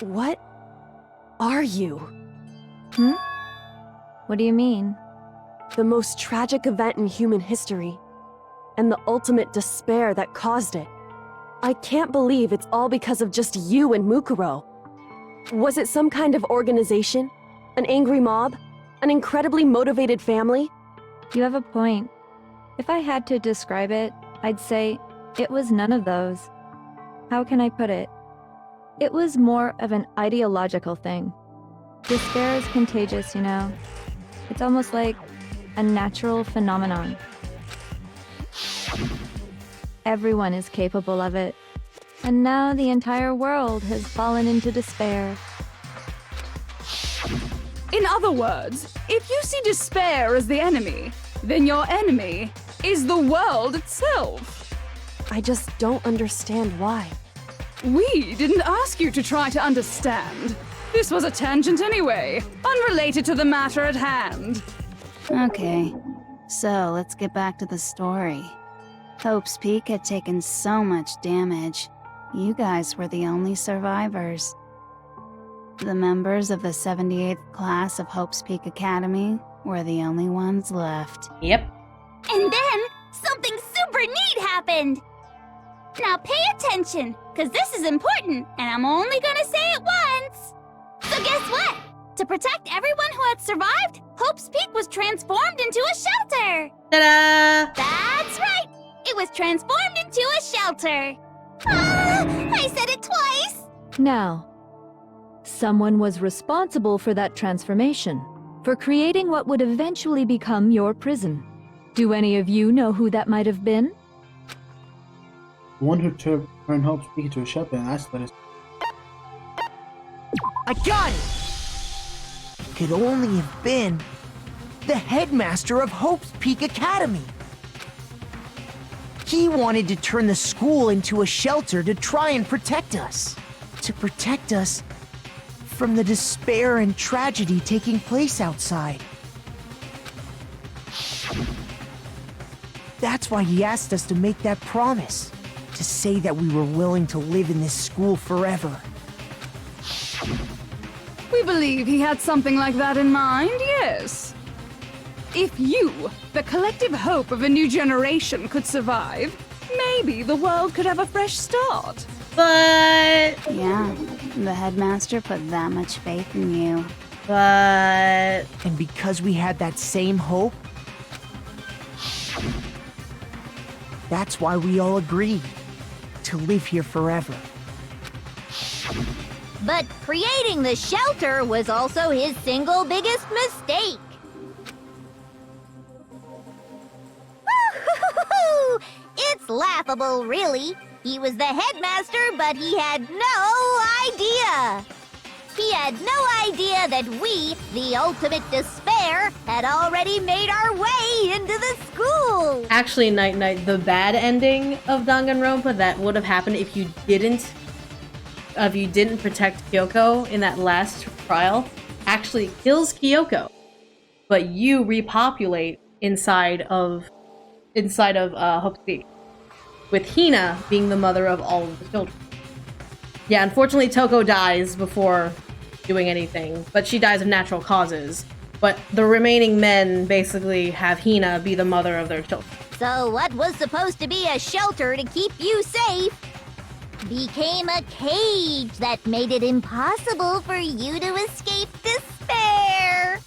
What are you? What do you mean? The most tragic event in human history, and the ultimate despair that caused it. I can't believe it's all because of just you and Mukuro. Was it some kind of organization? An angry mob? An incredibly motivated family? You have a point. If I had to describe it, I'd say it was none of those. How can I put it? It was more of an ideological thing. Despair is contagious, you know. It's almost like a natural phenomenon. Everyone is capable of it. And now the entire world has fallen into despair. In other words, if you see despair as the enemy, then your enemy is the world itself. I just don't understand why. We didn't ask you to try to understand. This was a tangent anyway, unrelated to the matter at hand. Okay, so let's get back to the story. Hope's Peak had taken so much damage. You guys were the only survivors. The members of the 78th class of Hope's Peak Academy were the only ones left. Yep. And then, something super neat happened! Now pay attention, because this is important, and I'm only gonna say it once! So guess what? To protect everyone who had survived, Hope's Peak was transformed into a shelter! Ta-da! That's right! It was transformed into a shelter! Ah! I said it twice! Now, someone was responsible for that transformation, for creating what would eventually become your prison. Do any of you know who that might have been? The one who turned Hope's Peak into a shelter, and that's what it's. I got it! Could only have been the headmaster of Hope's Peak Academy. He wanted to turn the school into a shelter to try and protect us. To protect us from the despair and tragedy taking place outside. That's why he asked us to make that promise. To say that we were willing to live in this school forever. We believe he had something like that in mind, yes. If you, the collective hope of a new generation, could survive, maybe the world could have a fresh start. But... Yeah, the headmaster put that much faith in you. But... And because we had that same hope, that's why we all agreed to live here forever. But creating the shelter was also his single biggest mistake. It's laughable, really. He was the headmaster, but he had no idea. He had no idea that we, the ultimate despair, had already made our way into the school. Actually, Night, the bad ending of DanganRonpa that would have happened if you didn't protect Kyoko in that last trial actually kills Kyoko, but you repopulate inside of Hope's Peak, with Hina being the mother of all of the children. Yeah, unfortunately Toko dies before doing anything, but she dies of natural causes. But the remaining men basically have Hina be the mother of their children. So what was supposed to be a shelter to keep you safe became a cage that made it impossible for you to escape despair.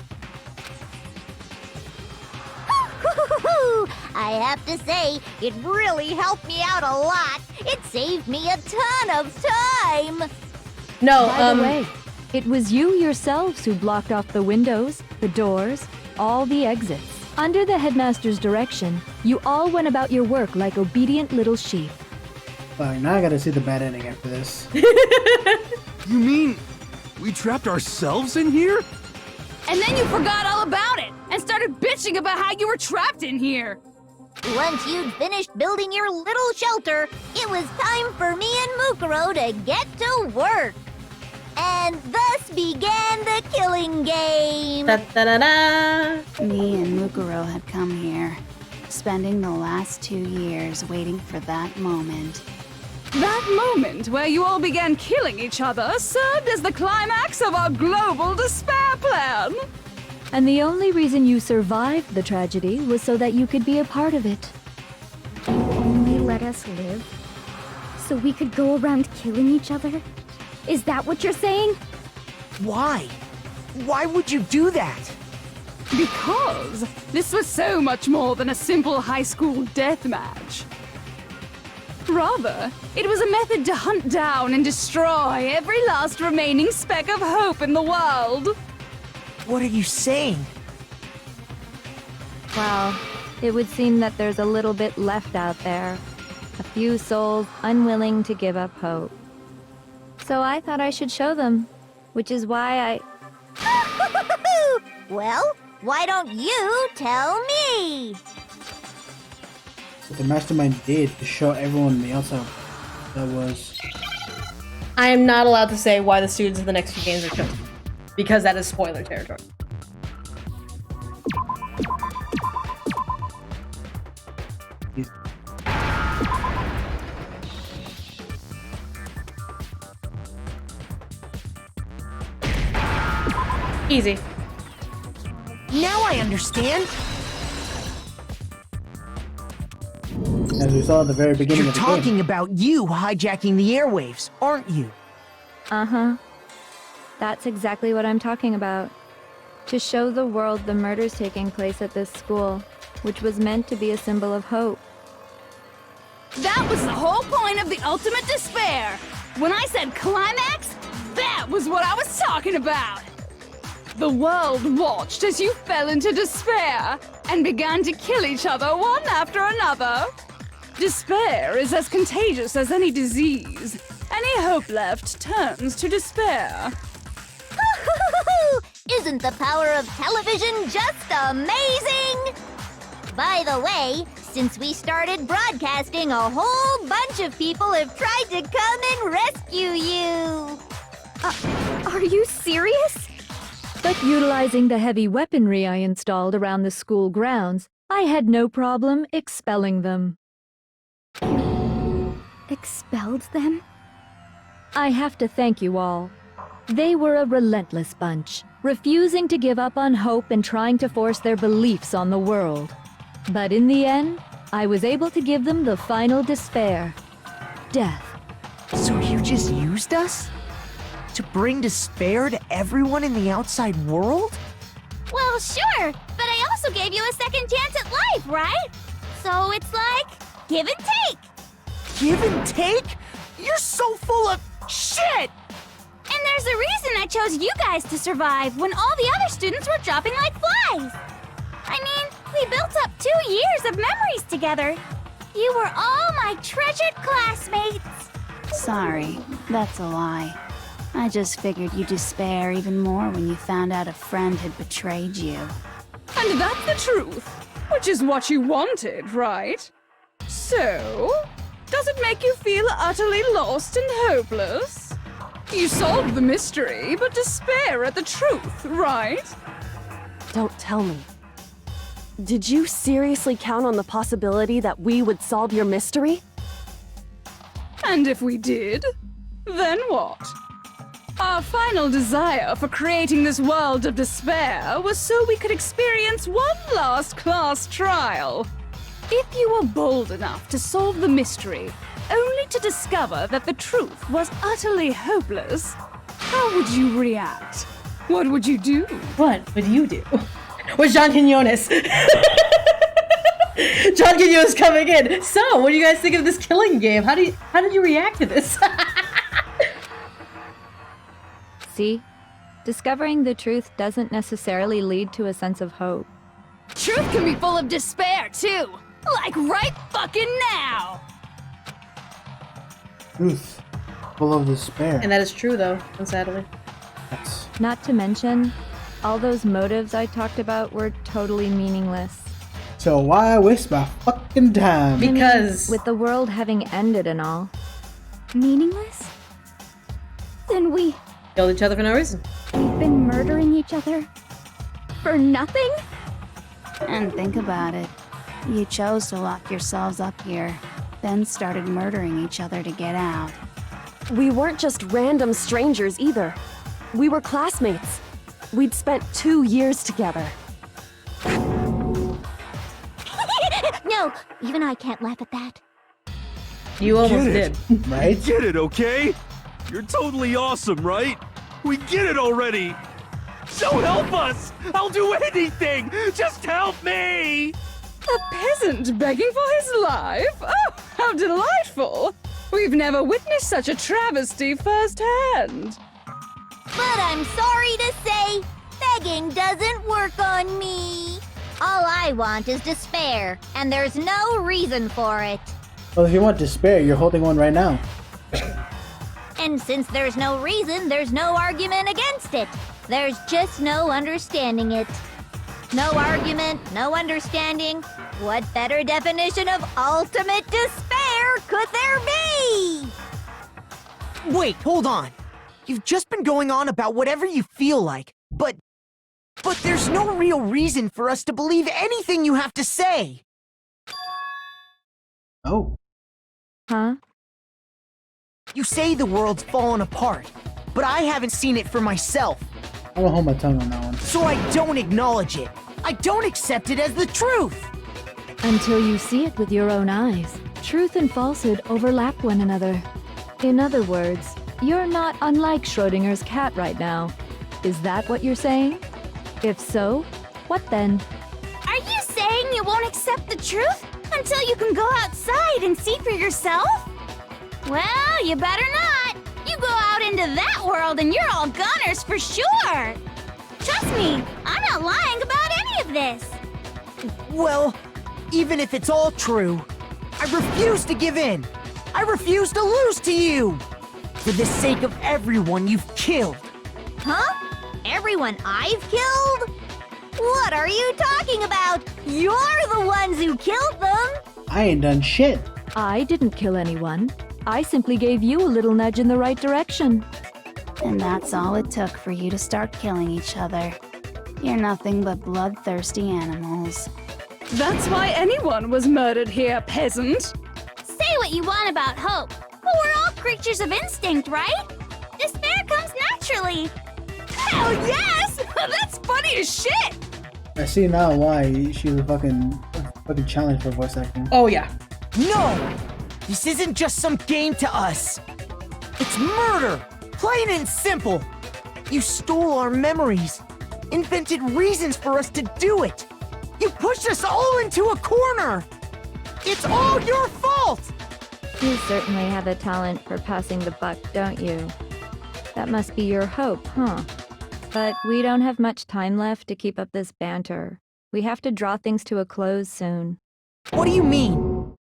I have to say, it really helped me out a lot. It saved me a ton of time. No, By the way, it was you yourselves who blocked off the windows, the doors, all the exits. Under the headmaster's direction, you all went about your work like obedient little sheep. Alright, now I gotta see the bad ending after this. You mean we trapped ourselves in here? And then you forgot all about it and started bitching about how you were trapped in here. Once you'd finished building your little shelter, it was time for me and Mukuro to get to work. And thus began the killing game. Da-da-da-da. Me and Mukuro had come here, spending the last 2 years waiting for that moment. That moment where you all began killing each other served as the climax of our global despair plan. And the only reason you survived the tragedy was so that you could be a part of it. You only let us live? So we could go around killing each other? Is that what you're saying? Why? Why would you do that? Because this was so much more than a simple high school death match. Rather, it was a method to hunt down and destroy every last remaining speck of hope in the world. What are you saying? Well, it would seem that there's a little bit left out there. A few souls unwilling to give up hope. So I thought I should show them, which is why Well, why don't you tell me? What the mastermind did to show everyone on the outside that was. I am not allowed to say why the students of the next few games are chosen, because that is spoiler territory. Easy. Now I understand. As we saw at the very beginning You're of the game. talking about you hijacking the airwaves, aren't you? Uh-huh. That's exactly what I'm talking about. To show the world the murders taking place at this school, which was meant to be a symbol of hope. That was the whole point of the ultimate despair. When I said climax, that was what I was talking about. The world watched as you fell into despair and began to kill each other one after another. Despair is as contagious as any disease. Any hope left turns to despair. Isn't the power of television just amazing? By the way, since we started broadcasting, a whole bunch of people have tried to come and rescue you. Are you serious? But utilizing the heavy weaponry I installed around the school grounds, I had no problem expelling them. Expelled them? I have to thank you all. They were a relentless bunch, refusing to give up on hope and trying to force their beliefs on the world. But in the end, I was able to give them the final despair. Death. So you just used us? To bring despair to everyone in the outside world? Well, sure, but I also gave you a second chance at life, right? So it's like, give and take. Give and take? You're so full of shit! And there's a reason I chose you guys to survive when all the other students were dropping like flies. I mean, we built up 2 years of memories together. You were all my treasured classmates. Sorry, that's a lie. I just figured you'd despair even more when you found out a friend had betrayed you. And that's the truth, which is what you wanted, right? So, does it make you feel utterly lost and hopeless? You solved the mystery, but despair at the truth, right? Don't tell me. Did you seriously count on the possibility that we would solve your mystery? And if we did, then what? Our final desire for creating this world of despair was so we could experience one last class trial. If you were bold enough to solve the mystery, only to discover that the truth was utterly hopeless, how would you react? What would you do? What would you do? With John Quinones. John Quinones coming in. So, what do you guys think of this killing game? How did you react to this? See? Discovering the truth doesn't necessarily lead to a sense of hope. Truth can be full of despair, too! Like right fucking now! Truth. Full of despair. And that is true, though, sadly. That's Not to mention, all those motives I talked about were totally meaningless. so why waste my fucking time? Because With the world having ended and all. Meaningless? Then we've killed each other for no reason. been murdering each other for nothing? And think about it. You chose to lock yourselves up here. then started murdering each other to get out. We weren't just random strangers either. We were classmates. We'd spent 2 years together. No, even I can't laugh at that. You almost Get did. it. Right? Get it, okay? You're totally awesome, right? We get it already! So help us! I'll do anything! Just help me! A peasant begging for his life? Oh, how delightful! We've never witnessed such a travesty firsthand. But I'm sorry to say, begging doesn't work on me. All I want is despair, and there's no reason for it. Well, if you want despair, you're holding one right now. And since there's no reason, there's no argument against it. There's just no understanding it. No argument, no understanding. What better definition of ultimate despair could there be? Wait, hold on. You've just been going on about whatever you feel like, but there's no real reason for us to believe anything you have to say. Oh. Huh? You say the world's fallen apart, but I haven't seen it for myself, I'm gonna hold my tongue on that one. so I don't acknowledge it. I don't accept it as the truth. Until you see it with your own eyes. Truth and falsehood overlap one another. In other words, you're not unlike Schrodinger's cat right now. Is that what you're saying? If so, what then? Are you saying you won't accept the truth until you can go outside and see for yourself? Well, you better not. You go out into that world and you're all goners for sure. Trust me, I'm not lying about any of this. Well, even if it's all true, I refuse to give in. I refuse to lose to you. For the sake of everyone you've killed. Huh? Everyone I've killed? What are you talking about? You're the ones who killed them. I ain't done shit. I didn't kill anyone. I simply gave you a little nudge in the right direction. And that's all it took for you to start killing each other. You're nothing but bloodthirsty animals. That's why anyone was murdered here, peasant. Say what you want about hope, but we're all creatures of instinct, right? Despair comes naturally. Hell yes! That's funny as shit! I see now why she was a fucking challenge for voice acting. Oh yeah. No! This isn't just some game to us. It's murder! Plain and simple! You stole our memories, invented reasons for us to do it. You pushed us all into a corner! It's all your fault! You certainly have a talent for passing the buck, don't you? That must be your hope, huh? But we don't have much time left to keep up this banter. We have to draw things to a close soon. What do you mean?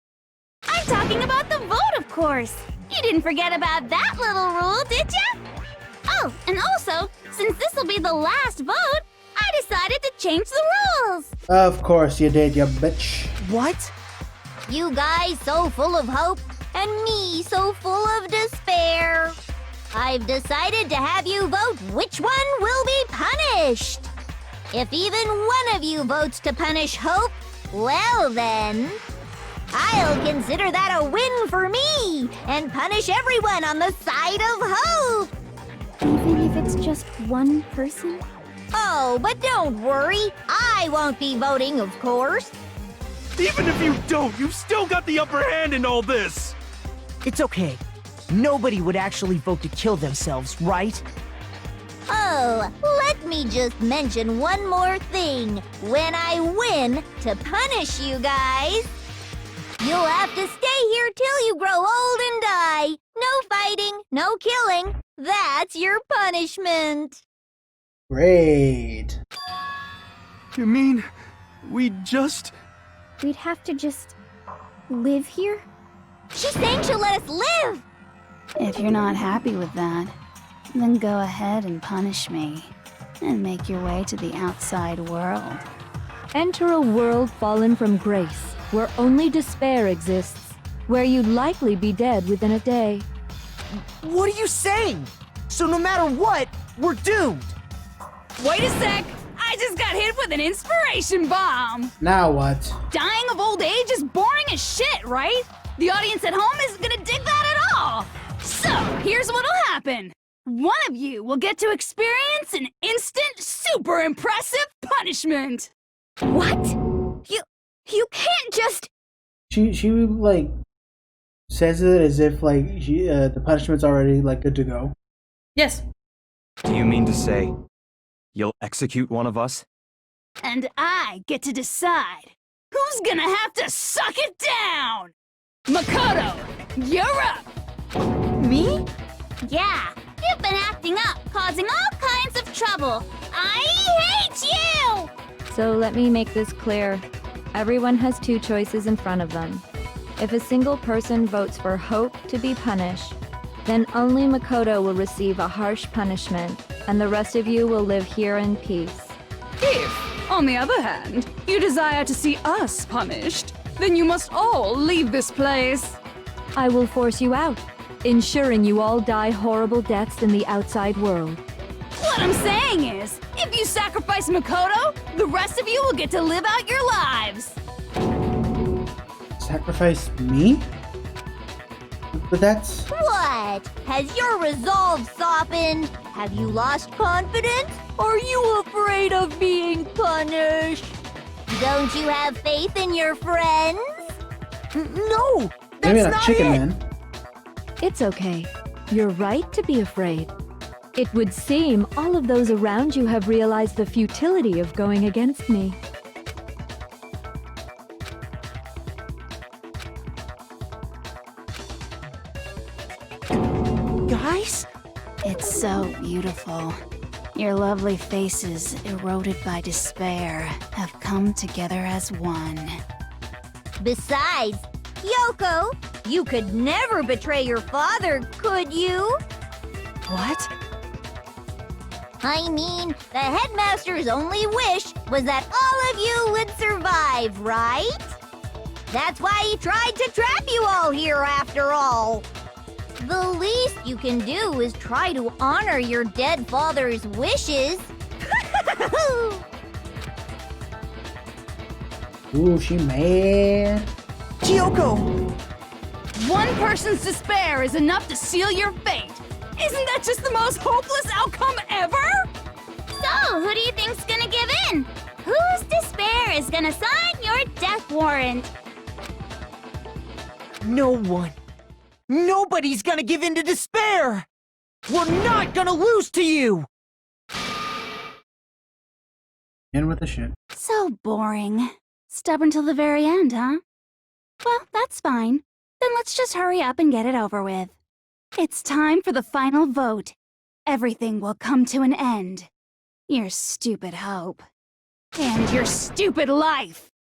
I'm talking about the vote, of course. You didn't forget about that little rule, did ya? Oh, and also, since this will be the last vote, I decided to change the rules. Of course you did, you bitch. What? You guys so full of hope, and me so full of despair. I've decided to have you vote which one will be punished. If even one of you votes to punish Hope, well then, I'll consider that a win for me and punish everyone on the side of Hope. Even if it's just one person? Oh, but don't worry, I won't be voting, of course. Even if you don't, you've still got the upper hand in all this! It's okay. Nobody would actually vote to kill themselves, right? Oh, let me just mention one more thing. When I win to punish you guys, you'll have to stay here till you grow old and die. No fighting, no killing. That's your punishment. Great. You mean, we just... We'd have to just live here? She's saying she'll let us live. If you're not happy with that, then go ahead and punish me. And make your way to the outside world. Enter a world fallen from grace, where only despair exists, where you'd likely be dead within a day. What are you saying? So no matter what, we're doomed. Wait a sec! I just got hit with an inspiration bomb! Now what? Dying of old age is boring as shit, right? The audience at home isn't gonna dig that at all! So, here's what'll happen. One of you will get to experience an instant, super impressive punishment! What? You can't just... She like says it as if like the punishment's already like good to go. Yes. Do you mean to say you'll execute one of us? And I get to decide who's gonna have to suck it down! Makoto, you're up! Me? Yeah, you've been acting up, causing all kinds of trouble. I hate you! So let me make this clear. Everyone has two choices in front of them. If a single person votes for Hope to be punished, then only Makoto will receive a harsh punishment, and the rest of you will live here in peace. If, on the other hand, you desire to see us punished, then you must all leave this place. I will force you out, ensuring you all die horrible deaths in the outside world. What I'm saying is, if you sacrifice Makoto, the rest of you will get to live out your lives. Sacrifice me? But that's... What? Has your resolve softened? Have you lost confidence? Are you afraid of being punished? Don't you have faith in your friends? No! Maybe That's not Chicken it! Man. It's okay. You're right to be afraid. It would seem all of those around you have realized the futility of going against me. Guys? It's so beautiful. Your lovely faces, eroded by despair, have come together as one. Besides, Kyoko, you could never betray your father, could you? What? I mean, the headmaster's only wish was that all of you would survive, right? That's why he tried to trap you all here after all. The least you can do is try to honor your dead father's wishes. Ooh, she mad. Kyoko! One person's despair is enough to seal your fate. Isn't that just the most hopeless outcome ever? So, who do you think's gonna give in? Whose despair is gonna sign your death warrant? No one. Nobody's gonna give in to despair! We're not gonna lose to you! In with the shit. So boring. Stubborn till the very end, huh? Well, that's fine. Then let's just hurry up and get it over with. It's time for the final vote. Everything will come to an end. Your stupid hope. And your stupid life!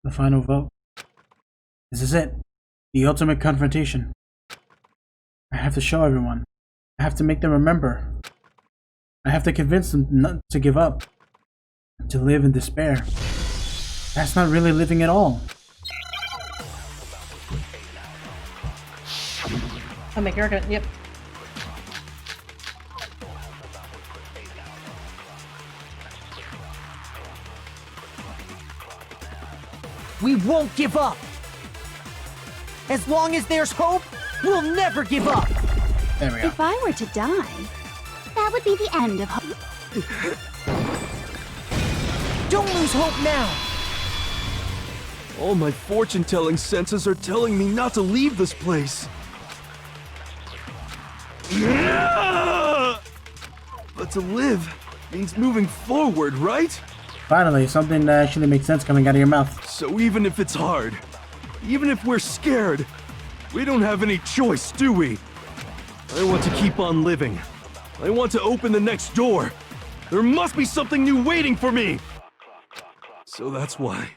The final vote. This is it. The ultimate confrontation. I have to show everyone. I have to make them remember. I have to convince them not to give up. To live in despair. That's not really living at all. I'll make her gonna, yep. We won't give up! As long as there's hope, we'll never give up! There we go. If I were to die, that would be the end of hope. Don't lose hope now! All my fortune-telling senses are telling me not to leave this place. But to live means moving forward, right? Finally, something that actually makes sense coming out of your mouth. So even if it's hard, even if we're scared, we don't have any choice, do we? I want to keep on living. I want to open the next door. There must be something new waiting for me. So that's why,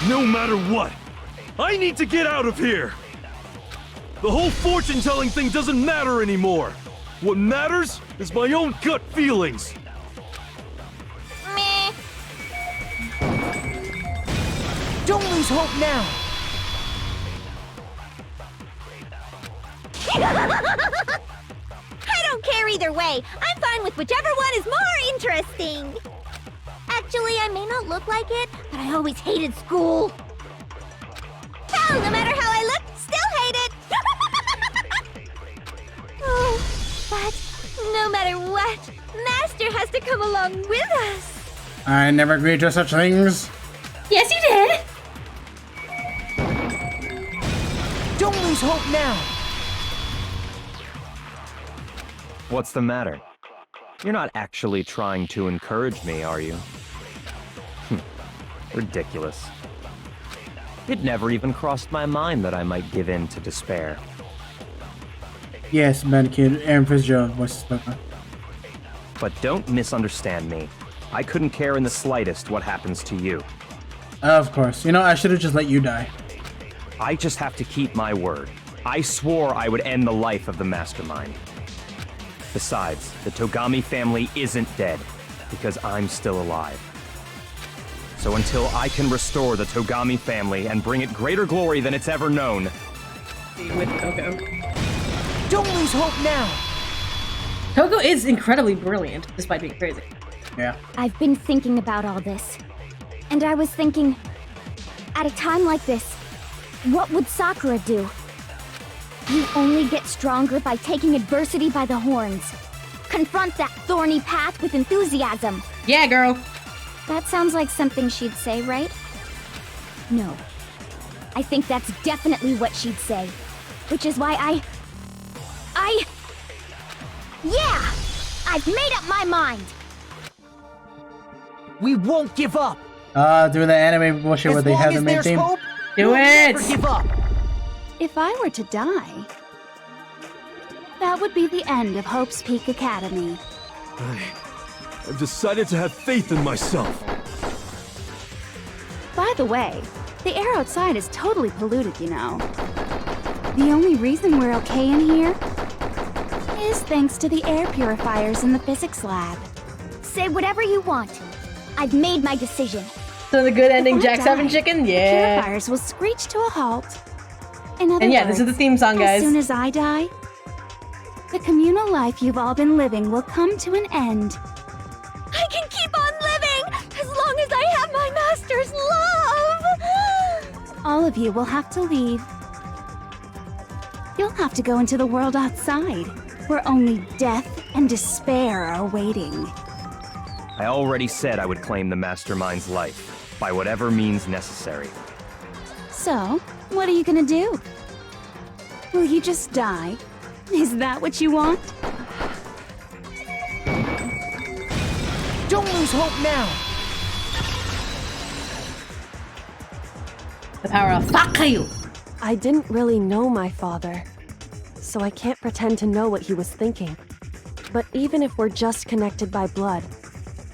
no matter what, I need to get out of here. The whole fortune-telling thing doesn't matter anymore. What matters is my own gut feelings. Meh. Don't lose hope now! I don't care either way. I'm fine with whichever one is more interesting. Actually, I may not look like it, but but I always hated school. Hell, no matter how I look, still hate it. Oh, but no matter what, Master has to come along with us. I never agreed to such things. Yes, you did! Don't lose hope now! What's the matter? You're not actually trying to encourage me, are you? Ridiculous. It never even crossed my mind that I might give in to despair. Yes, bad kid. Aaron Fitzgerald voices spoken. But don't misunderstand me. I couldn't care in the slightest what happens to you. Of course. You know, I should have just let you die. I just have to keep my word. I swore I would end the life of the Mastermind. Besides, the Togami family isn't dead, because I'm still alive. So until I can restore the Togami family and bring it greater glory than it's ever known... With Coco. Don't lose hope now! Coco is incredibly brilliant, despite being crazy. Yeah. I've been thinking about all this. And I was thinking, at a time like this, what would Sakura do? You only get stronger by taking adversity by the horns. Confront that thorny path with enthusiasm. Yeah, girl. That sounds like something she'd say, right? No. I think that's definitely what she'd say. Which is why Yeah! I've made up my mind! We won't give up! Do the anime bullshit where they have the main theme. Hope, Do we'll it! never give up! If I were to die, that would be the end of Hope's Peak Academy. I've decided to have faith in myself. By the way, the air outside is totally polluted, you know. The only reason we're okay in here is thanks to the air purifiers in the physics lab. Say whatever you want. I've made my decision. So the good ending, If I Jack's having die, chicken? The Yeah. purifiers will screech to a halt. In other And yeah, this is words, the theme song, guys. As soon as I die, the communal life you've all been living will come to an end. I can keep on living as long as I have my master's love! All of you will have to leave. You'll have to go into the world outside, where only death and despair are waiting. I already said I would claim the Mastermind's life, by whatever means necessary. So, what are you gonna do? Will you just die? Is that what you want? Don't lose hope now! The power of fuck you. I didn't really know my father, so I can't pretend to know what he was thinking. But even if we're just connected by blood,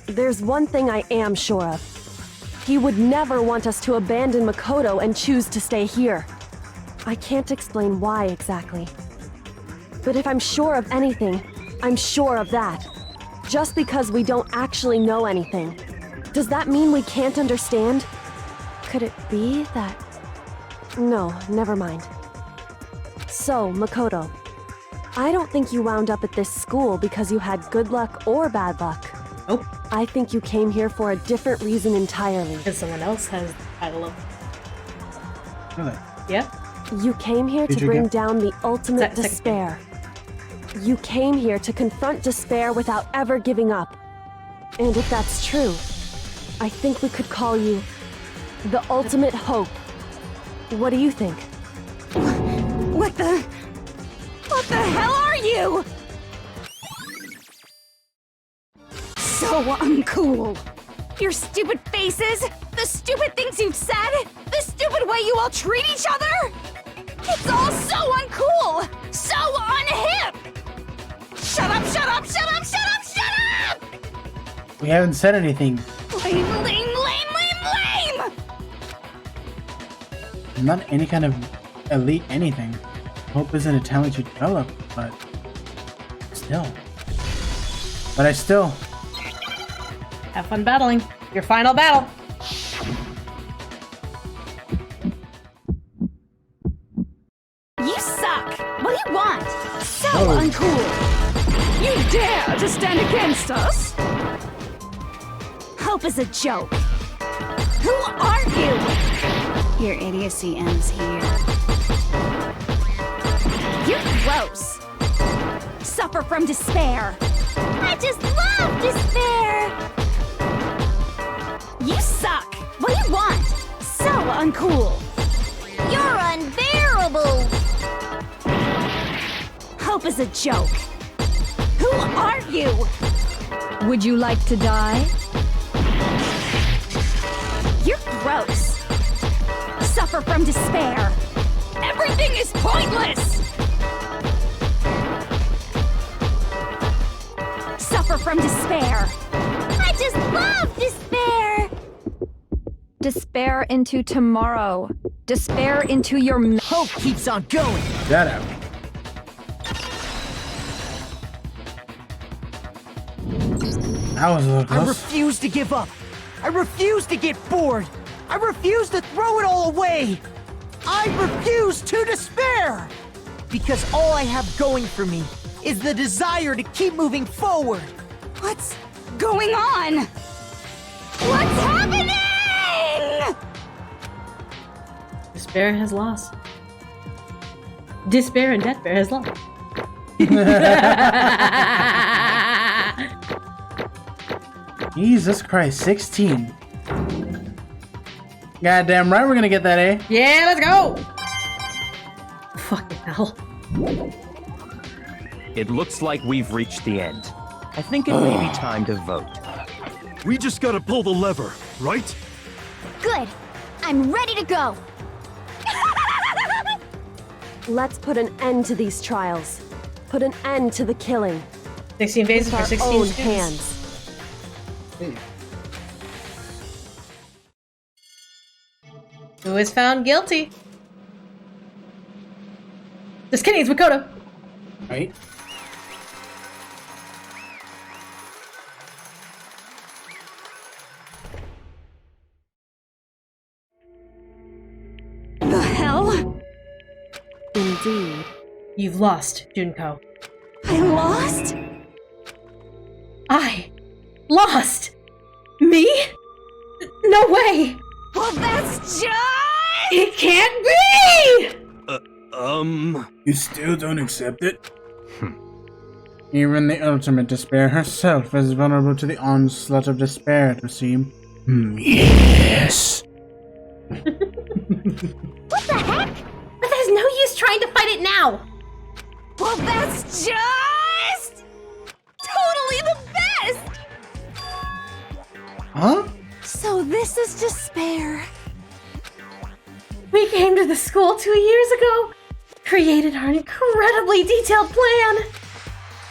there's one thing I am sure of. He would never want us to abandon Makoto and choose to stay here. I can't explain why exactly. But if I'm sure of anything, I'm sure of that. Just because we don't actually know anything. Does that mean we can't understand? Could it be that... No, never mind. So, Makoto, I don't think you wound up at this school because you had good luck or bad luck. Nope. I think you came here for a different reason entirely. Because someone else has the title of... Really? Yeah? You came here Did to you bring get- down the ultimate Second thing. despair. You came here to confront despair without ever giving up. And if that's true, I think we could call you the ultimate hope. What do you think? What the hell are you? So uncool. Your stupid faces, the stupid things you've said, the stupid way you all treat each other. It's all so uncool, so unhip. Shut up, shut up, shut up, shut up, shut up! We haven't said anything. Lame, lame, lame, lame, lame! I'm not any kind of elite anything. Hope isn't a talent you develop, but still. But I still. Have fun battling. Your final battle. You suck! What do you want? So Oh. uncool! You dare to stand against us? Hope is a joke. Who are you? Your idiocy ends here. You're gross. Suffer from despair. I just love despair. You suck. What do you want? So uncool. You're unbearable. Hope is a joke. Who are you? Would you like to die? You're gross. Suffer from despair. Everything is pointless. Suffer from despair. I just love despair. Despair into tomorrow. Despair into your Hope keeps on going. That out. That was a little I close. refuse to give up. I refuse to get bored. I refuse to throw it all away. I refuse to despair. Because all I have going for me is the desire to keep moving forward. What's going on? What's happening? Despair has lost. Despair and Deathbear has lost. Jesus Christ, 16. Goddamn right we're gonna get that A. Yeah, let's go! Fucking hell. It looks like we've reached the end. I think it may be time to vote. We just gotta pull the lever, right? Good. I'm ready to go. Let's put an end to these trials. Put an end to the killing. 16 phases With for our 16 own students. hands. Who is found guilty? Just kidding, it's Makoto. Right? The hell? Indeed. You've lost, Junko. I lost? I lost? Me? No way! Well, that's just... It can't be! You still don't accept it? Even the ultimate despair herself is vulnerable to the onslaught of despair, it would seem. Yes! What the heck? But there's no use trying to fight it now! Well, that's just... totally the best! Huh? So this is despair. We came to the school 2 years ago, created our incredibly detailed plan.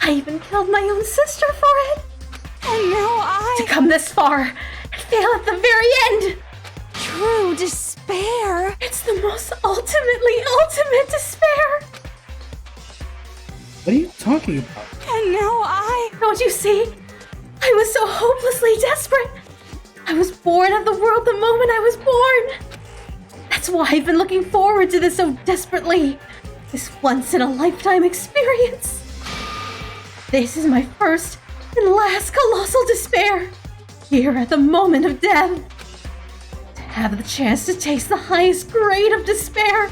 I even killed my own sister for it. And now To come this far and fail at the very end. True despair. It's the most ultimate despair. What are you talking about? And now Don't you see? I was so hopelessly desperate. I was born of the world the moment I was born. That's why I've been looking forward to this so desperately. This once-in-a-lifetime experience. This is my first and last colossal despair. Here at the moment of death. To have the chance to taste the highest grade of despair.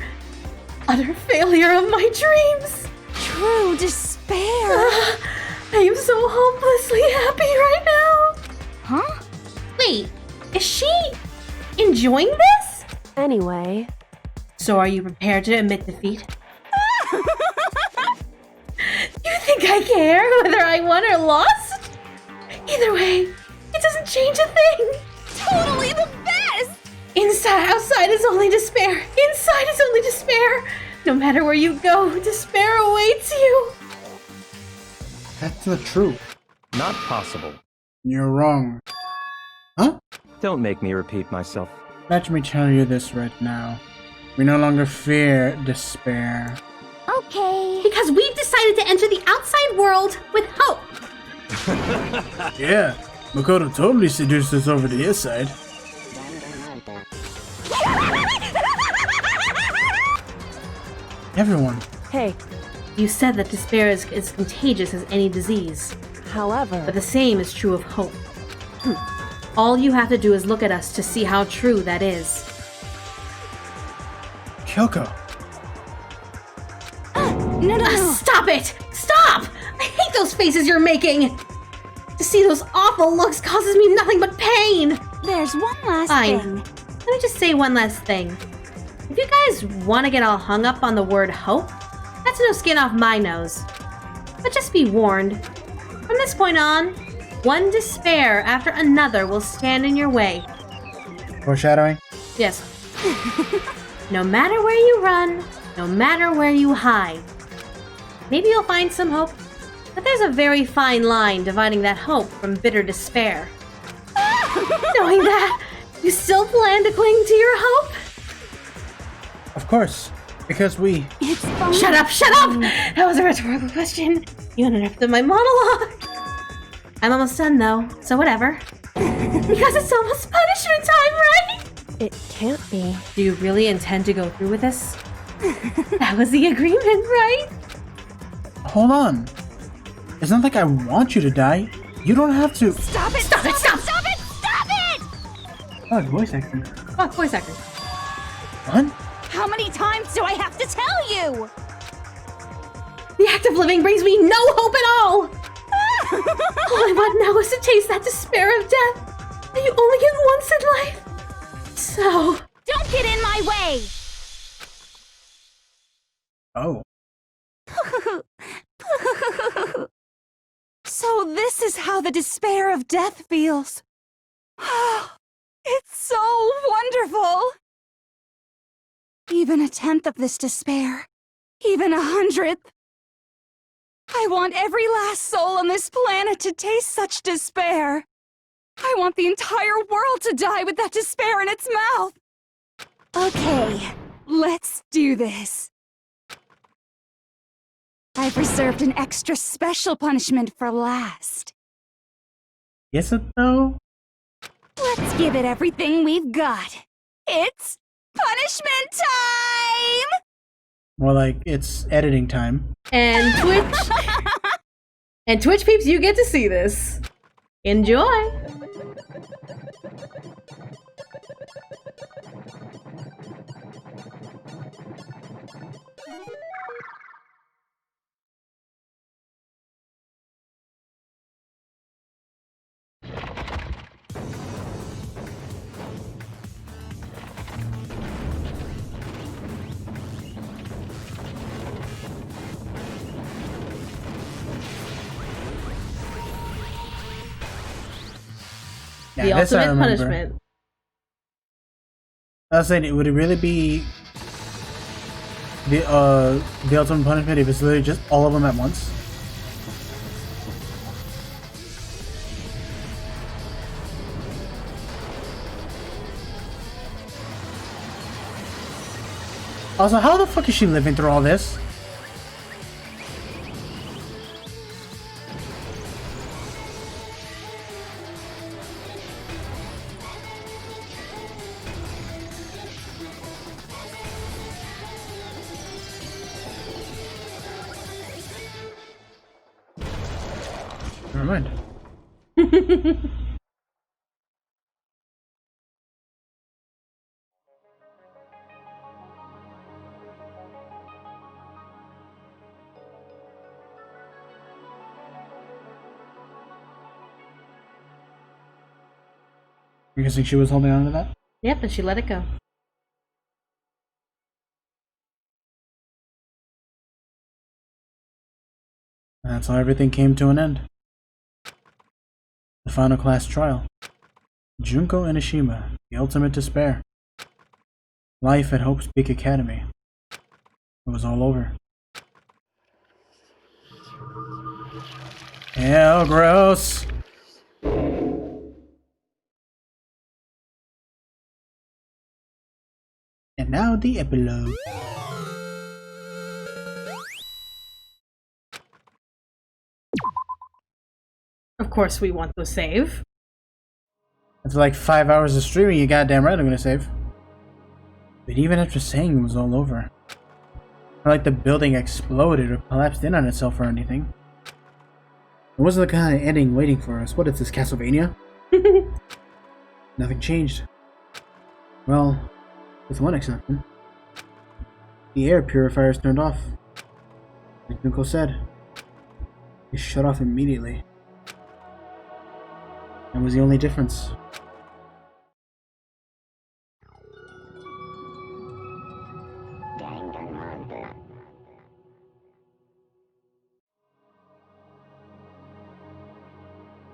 Utter failure of my dreams. True despair. I am so hopelessly happy right now. Huh? Wait, is she enjoying this? Anyway, So are you prepared to admit defeat? You think I care whether I won or lost? Either way, it doesn't change a thing. Totally the best. Outside is only despair. Inside is only despair. No matter where you go, despair awaits you. That's not true. Not possible. You're wrong. Huh? Don't make me repeat myself. Let me tell you this right now. We no longer fear despair. Okay. Because we've decided to enter the outside world with hope. Yeah, Makoto totally seduced us over to his side. Everyone. hey, You said that despair is as contagious as any disease, however, but the same is true of hope. All you have to do is look at us to see how true that is. Kyoko. No. Stop it! Stop! I hate those faces you're making! To see those awful looks causes me nothing but pain! There's one last Fine. thing. Let me just say one last thing. If you guys want to get all hung up on the word hope, that's no skin off my nose. But just be warned. From this point on, one despair after another will stand in your way. Foreshadowing. Yes. No matter where you run, no matter where you hide. Maybe you'll find some hope, but there's a very fine line dividing that hope from bitter despair. Knowing that, you still plan to cling to your hope? Of course. Because we... It's fine. Shut up, shut up! That was a rhetorical question. You interrupted my monologue. I'm almost done though, so whatever. Because it's almost punishment time, right? It can't be. Do you really intend to go through with this? That was the agreement, right? Hold on. It's not like I want you to die. You don't have to... Stop it! Stop it, stop! Stop it! Stop it! Oh, voice acting. Oh, voice actor. What? How many times do I have to tell you? The act of living brings me no hope at all! All I want now is to taste that despair of death that you only get once in life. So... Don't get in my way! Oh. So this is how the despair of death feels. It's so wonderful. Even a tenth of this despair, even 100th. I want every last soul on this planet to taste such despair. I want the entire world to die with that despair in its mouth. Okay, let's do this. I've reserved an extra special punishment for last. Is it though? Let's give it everything we've got. It's punishment time! More like it's editing time. And Twitch... and Twitch peeps, you get to see this. Enjoy! Yeah, The this I ultimate remember. punishment. I was saying, would it really be the ultimate punishment if it's literally just all of them at once? Also, how the fuck is she living through all this? Never mind. You guessing she was holding on to that? Yep, and she let it go. And that's how everything came to an end. The final class trial. Junko Enoshima, the ultimate despair. Life at Hope's Peak Academy. It was all over. Ew, gross! And now the epilogue. Of course we want to save. After like 5 hours of streaming, you goddamn right I'm gonna save. But even after saying it was all over, not like the building exploded or collapsed in on itself or anything. It wasn't the kind of ending waiting for us. What is this, Castlevania? Nothing changed. Well, with one exception. The air purifiers turned off. Like Nuko said, they shut off immediately. That was the only difference.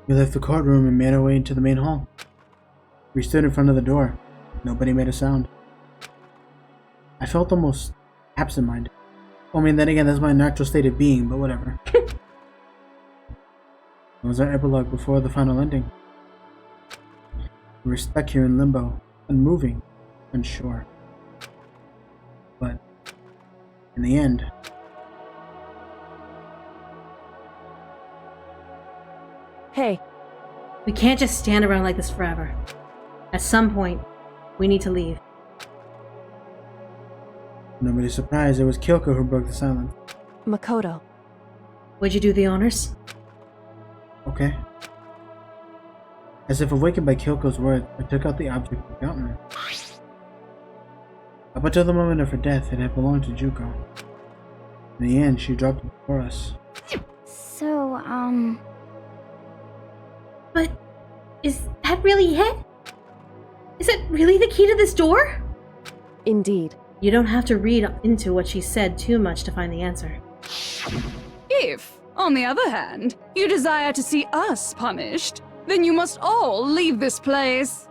We left the courtroom and made our way into the main hall. We stood in front of the door. Nobody made a sound. I felt almost absent-minded. I mean, then again, that's my natural state of being, but whatever. It was our epilogue before the final ending. We were stuck here in limbo, unmoving, unsure. But, in the end... Hey, We can't just stand around like this forever. At some point, we need to leave. Nobody's surprised it was Kyoko who broke the silence. Makoto. Would you do the honors? Okay. As if awakened by Kyoko's words, I took out the object forgotten. Up until the moment of her death, it had belonged to Juko. In the end, she dropped it for us. So, But is that really it? Is it really the key to this door? Indeed. You don't have to read into what she said too much to find the answer. If, on the other hand, you desire to see us punished, then you must all leave this place.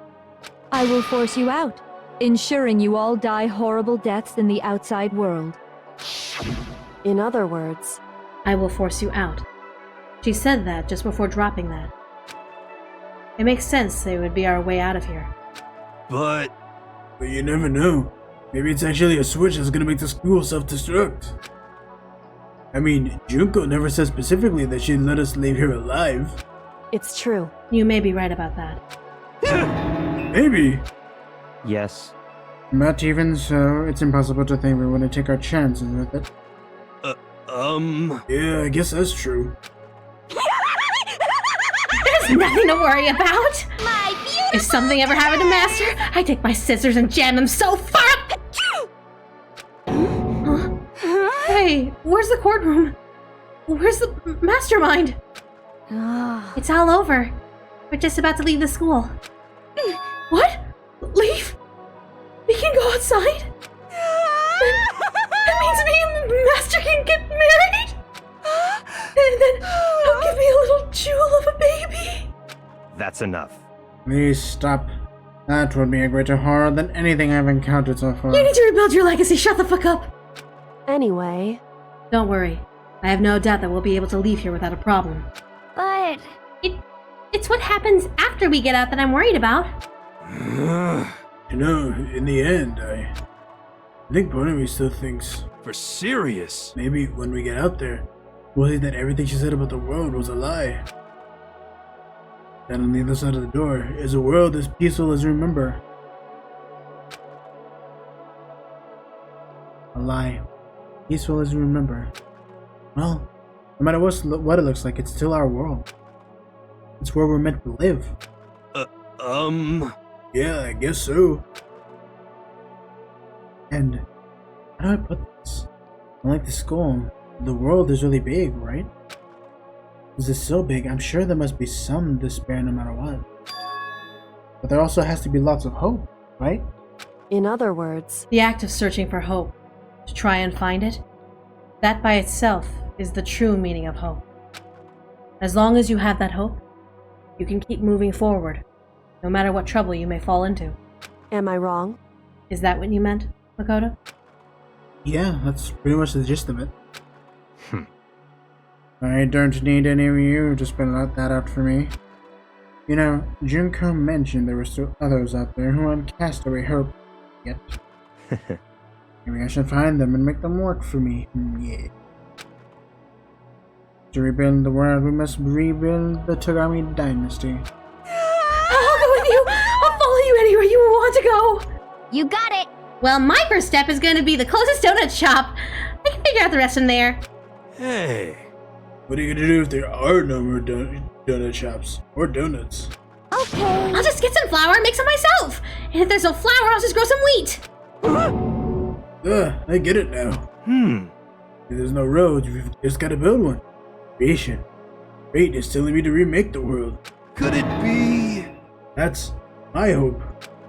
I will force you out, ensuring you all die horrible deaths in the outside world. In other words, I will force you out. She said that just before dropping that. It makes sense that it would be our way out of here. But you never know. Maybe it's actually a switch that's gonna make the school self-destruct. I mean, Junko never said specifically that she'd let us leave here alive. it's true. You may be right about that. Maybe. Yes. But even so, it's impossible to think we wouldn't take our chances with it. Yeah, I guess that's true. There's nothing to worry about! my beautiful... If something ever happened to Master, I take my scissors and jam them so far up! Huh? Hey, where's the courtroom? Where's the mastermind? It's all over. We're just about to leave the school. What? Leave? We can go outside? That means me and the master can get married? And then he'll give me a little jewel of a baby? That's enough. Please stop. That would be a greater horror than anything I've encountered so far. You need to rebuild your legacy, shut the fuck up! Anyway, Don't worry. I have no doubt that we'll be able to leave here without a problem. But... It's what happens after we get out that I'm worried about. You know, in the end, I think part of me still thinks for serious. maybe when we get out there, we'll see that everything she said about the world was a lie. That on the other side of the door is a world as peaceful as we remember. A lie. Peaceful as we remember. Well, no matter what it looks like, it's still our world. It's where we're meant to live. Yeah, I guess so. And how do I put this? Unlike the school, the world is really big, right? Because it's so big, I'm sure there must be some despair no matter what. But there also has to be lots of hope, right? in other words, The act of searching for hope, to try and find it, that by itself is the true meaning of hope. As long as you have that hope, you can keep moving forward, no matter what trouble you may fall into. am I wrong? Is that what you meant, Makoto? Yeah, that's pretty much the gist of it. I don't need any of you to spell that out for me. You know, Junko mentioned there were still others out there who hadn't cast away hope yet. Maybe I should find them and make them work for me. Yeah. To rebuild the world, we must rebuild the Togami dynasty. I'll go with you! I'll follow you anywhere you want to go! You got it! Well, my first step is going to be the closest donut shop. I can figure out the rest from there. Hey. What are you gonna do if there are no more donut shops or donuts? I'll Okay. I'll just get some flour and make some myself. And if there's no flour, I'll just grow some wheat. I get it now. If there's no road, you've just gotta build one. Creation. Fate is telling me to remake the world. Could it be? That's my hope.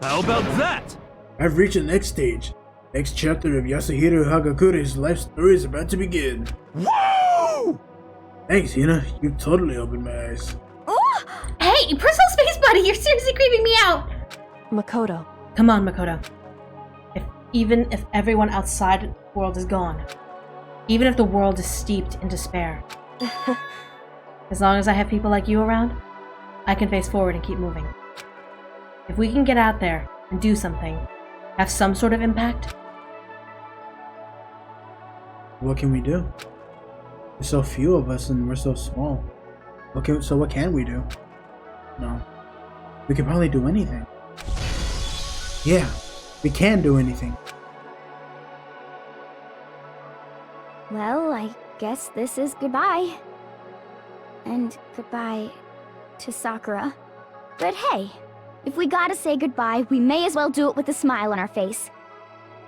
How about that? I've reached the next stage. Next chapter of Yasuhiro Hagakure's life story is about to begin. Woo! Thanks, Hina. You've totally opened my eyes. Oh! Hey, personal space buddy, you're seriously creeping me out. Makoto. Come on, Makoto. Even if everyone outside the world is gone, even if the world is steeped in despair, as long as I have people like you around, I can face forward and keep moving. If we can get out there and do something, have some sort of impact. What can we do? There's so few of us and we're so small. So what can we do? No. We can probably do anything. Yeah, we can do anything. Well, I guess this is goodbye. And goodbye to Sakura. But hey, if we gotta say goodbye, we may as well do it with a smile on our face.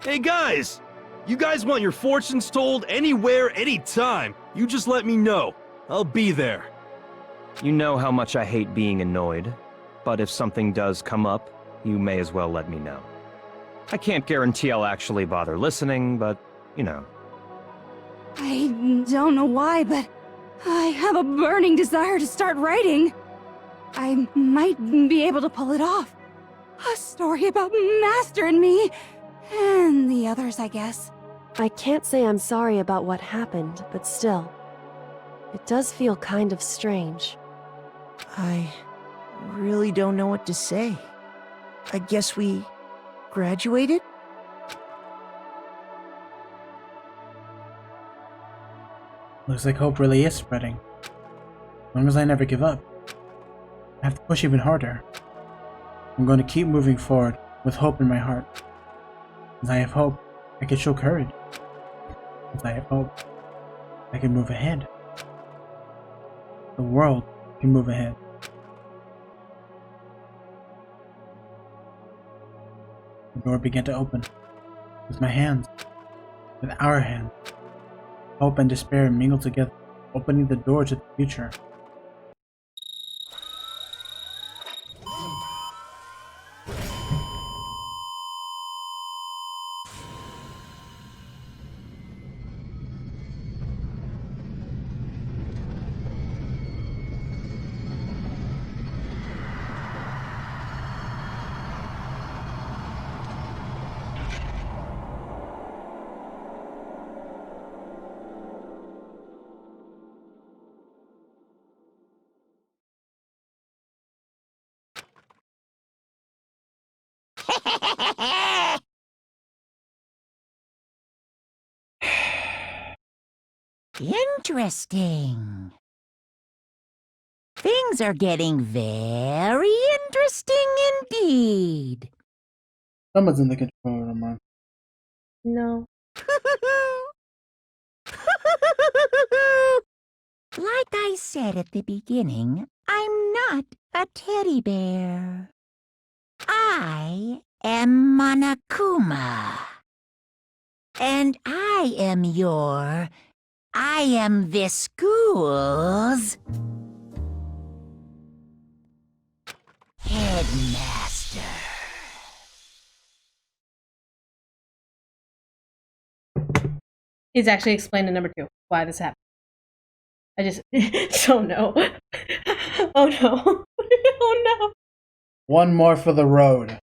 Hey guys! You guys want your fortunes told anywhere, anytime. You just let me know. I'll be there. You know how much I hate being annoyed, but if something does come up, you may as well let me know. I can't guarantee I'll actually bother listening, but, you know. I don't know why, but I have a burning desire to start writing. I might be able to pull it off. A story about Master and me, and the others, I guess. I can't say I'm sorry about what happened, but still. It does feel kind of strange. I really don't know what to say. I guess we graduated? Looks like hope really is spreading. As long as I never give up. I have to push even harder. I'm going to keep moving forward with hope in my heart. As I have hope, I can show courage. As I have hope, I can move ahead. The world can move ahead. The door began to open. With my hands. With our hands. Hope and despair mingled together, opening the door to the future. Interesting. Things are getting very interesting indeed. Someone's in the control room, man. No. Like I said at the beginning, I'm not a teddy bear. I am Monokuma. And I am this school's headmaster. He's actually explained in number 2 why this happened. I just don't know. Oh no. Oh no. One more for the road.